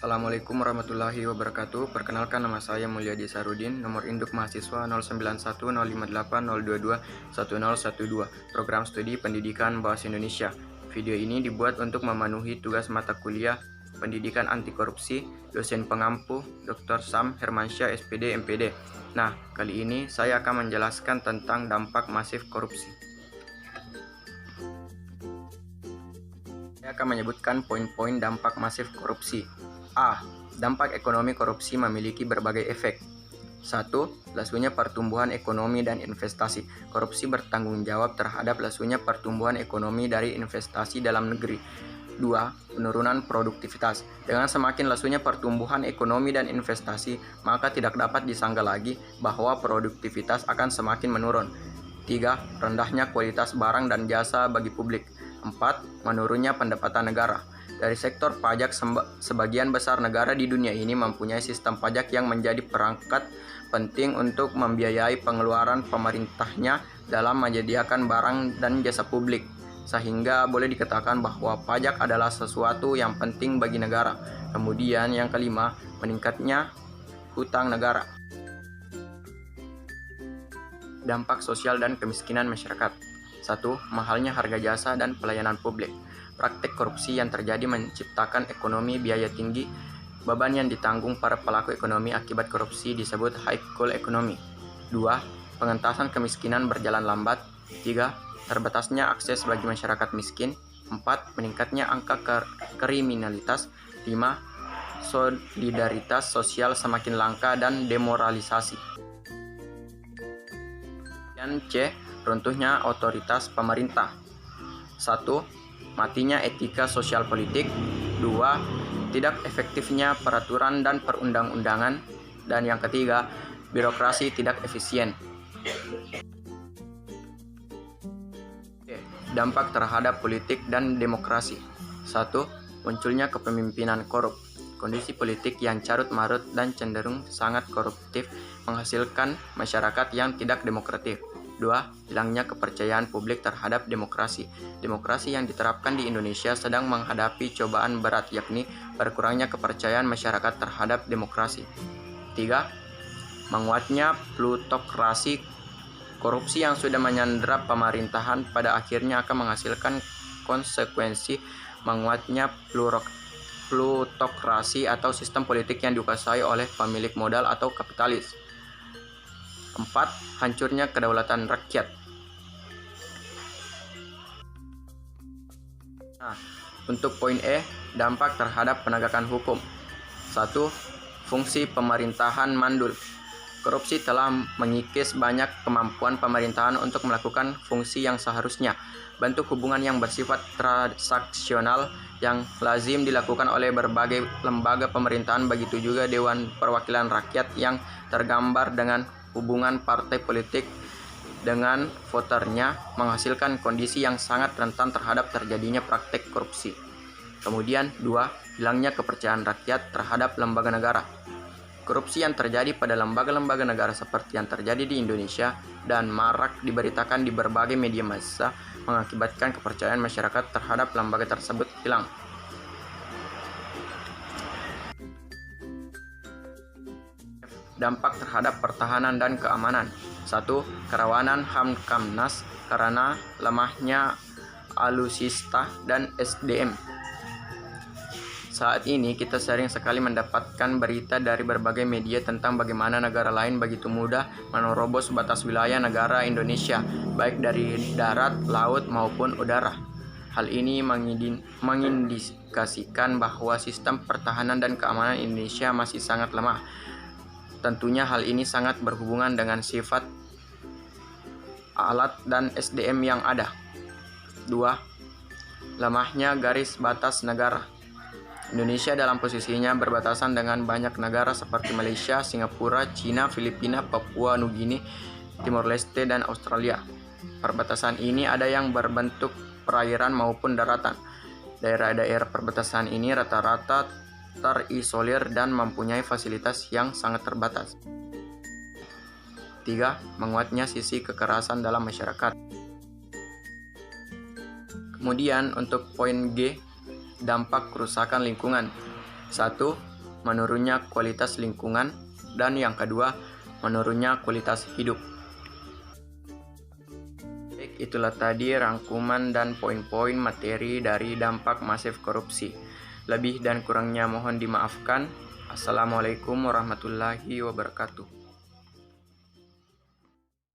Assalamualaikum warahmatullahi wabarakatuh. Perkenalkan, nama saya Mulyadi Sarudin, nomor induk mahasiswa 091058221012, program studi pendidikan bahasa Indonesia. Video ini dibuat untuk memenuhi tugas mata kuliah pendidikan anti korupsi, dosen pengampu Dr. Sam Hermansyah SPD MPD. Nah, kali ini saya akan menjelaskan tentang dampak masif korupsi. Saya akan menyebutkan poin-poin dampak masif korupsi. A. Dampak ekonomi korupsi memiliki berbagai efek. 1. Lesunya pertumbuhan ekonomi dan investasi. Korupsi bertanggung jawab terhadap lesunya pertumbuhan ekonomi dari investasi dalam negeri. 2. Penurunan produktivitas. Dengan semakin lesunya pertumbuhan ekonomi dan investasi, maka tidak dapat disangka lagi bahwa produktivitas akan semakin menurun. 3. Rendahnya kualitas barang dan jasa bagi publik. 4. Menurunnya pendapatan negara. Dari sektor pajak, sebagian besar negara di dunia ini mempunyai sistem pajak yang menjadi perangkat penting untuk membiayai pengeluaran pemerintahnya dalam menyediakan barang dan jasa publik, sehingga boleh dikatakan bahwa pajak adalah sesuatu yang penting bagi negara. Kemudian yang kelima, meningkatnya hutang negara. Dampak sosial dan kemiskinan masyarakat. 1. Mahalnya harga jasa dan pelayanan publik. Praktik korupsi yang terjadi menciptakan ekonomi biaya tinggi. Beban yang ditanggung para pelaku ekonomi akibat korupsi disebut high cost economy. 2. Pengentasan kemiskinan berjalan lambat. 3. Terbatasnya akses bagi masyarakat miskin. 4. Meningkatnya angka kriminalitas. 5. Solidaritas sosial semakin langka dan demoralisasi. Dan C. Runtuhnya otoritas pemerintah. 1. Matinya etika sosial politik. 2. Tidak efektifnya peraturan dan perundang-undangan. Dan yang ketiga, birokrasi tidak efisien. Dampak terhadap politik dan demokrasi. 1. Munculnya kepemimpinan korup. Kondisi politik yang carut-marut dan cenderung sangat koruptif menghasilkan masyarakat yang tidak demokratis. 2. Hilangnya kepercayaan publik terhadap demokrasi. Demokrasi yang diterapkan di Indonesia sedang menghadapi cobaan berat, yakni berkurangnya kepercayaan masyarakat terhadap demokrasi. 3. Menguatnya plutokrasi. Korupsi yang sudah menyandera pemerintahan pada akhirnya akan menghasilkan konsekuensi menguatnya plutokrasi atau sistem politik yang dikuasai oleh pemilik modal atau kapitalis. 4. Hancurnya kedaulatan rakyat. Nah, untuk poin E, dampak terhadap penegakan hukum. 1. Fungsi pemerintahan mandul. Korupsi telah mengikis banyak kemampuan pemerintahan untuk melakukan fungsi yang seharusnya. Bentuk hubungan yang bersifat transaksional yang lazim dilakukan oleh berbagai lembaga pemerintahan, begitu juga Dewan Perwakilan Rakyat yang tergambar dengan hubungan partai politik dengan voternya, menghasilkan kondisi yang sangat rentan terhadap terjadinya praktek korupsi. Kemudian 2. Hilangnya kepercayaan rakyat terhadap lembaga negara. Korupsi yang terjadi pada lembaga-lembaga negara seperti yang terjadi di Indonesia dan marak diberitakan di berbagai media massa mengakibatkan kepercayaan masyarakat terhadap lembaga tersebut hilang. Dampak terhadap pertahanan dan keamanan. 1. Kerawanan Hamkamnas karena lemahnya alutsista dan SDM. Saat ini kita sering sekali mendapatkan berita dari berbagai media tentang bagaimana negara lain begitu mudah menerobos batas wilayah negara Indonesia, baik dari darat, laut, maupun udara. Hal ini mengindikasikan bahwa sistem pertahanan dan keamanan Indonesia masih sangat lemah. Tentunya hal ini sangat berhubungan dengan sifat alat dan SDM yang ada. 2. Lemahnya garis batas negara. Indonesia dalam posisinya berbatasan dengan banyak negara seperti Malaysia, Singapura, China, Filipina, Papua Nugini, Timor Leste, dan Australia. Perbatasan ini ada yang berbentuk perairan maupun daratan. Daerah-daerah perbatasan ini rata-rata terisolir dan mempunyai fasilitas yang sangat terbatas. 3. Menguatnya sisi kekerasan dalam masyarakat. Kemudian untuk poin G, dampak kerusakan lingkungan. 1. menurunnya kualitas lingkungan, dan yang kedua, menurunnya kualitas hidup. Baik, itulah tadi rangkuman dan poin-poin materi dari dampak masif korupsi. Lebih dan kurangnya mohon dimaafkan. Assalamualaikum warahmatullahi wabarakatuh.